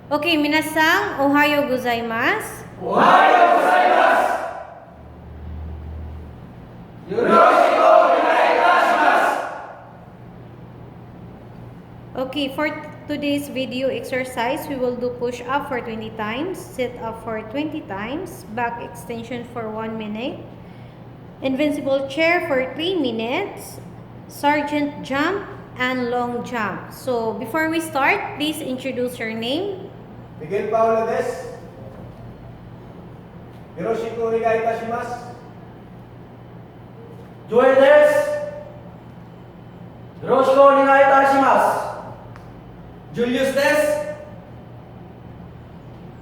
Okay, minasang, ohayo gozaimasu. Ohayo gozaimasu. Yoroshiku onegai itashimasu. Okay, for today's video exercise, we will do push-up for 20 times, sit-up for 20 times, back extension for 1 minute, invincible chair for 3 minutes, sergeant jump, and long jump. So, before we start, please introduce your name. Miguel Paulo des. Yoroshiku onegai itashimasu. Joel des. Yoroshiku onegai itashimasu. Julius des.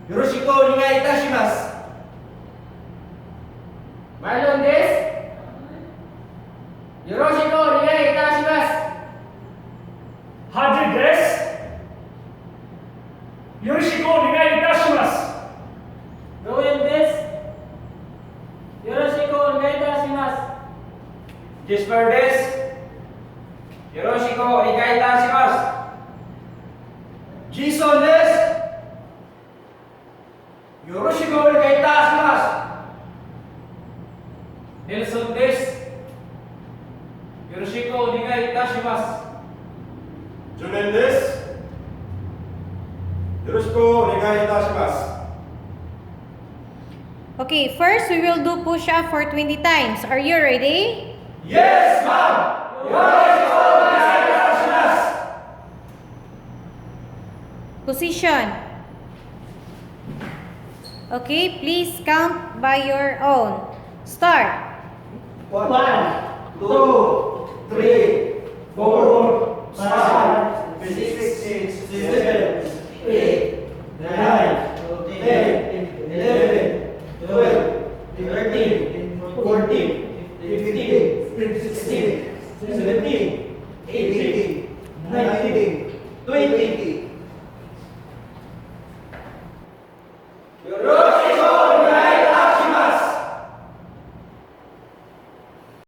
Yoroshiku onegai itashimasu. Marlon des. Yoroshiku onegai itashimasu. Haji des. Yoroshiku onegai itashimasu. Roel des. Yoroshiku onegai itashimasu. Jesper des. Yoroshiku onegai itashimasu. Jason des. Yoroshiku onegai itashimasu. Nelson des. Yoroshiku onegai itashimasu. Junen des. Yoroshiku onegai itashimasu. Okay, first we will do push-up for 20 times. Are you ready? Yes, ma'am. Yoroshiku onegai itashimasu. Position. Okay, please count by your own. Start. 1, 2, 3, 4, 5, 6, 7, 8, 9, 10, 11, 12, 13, 14, 15, 16, 17, 18, 19, 20.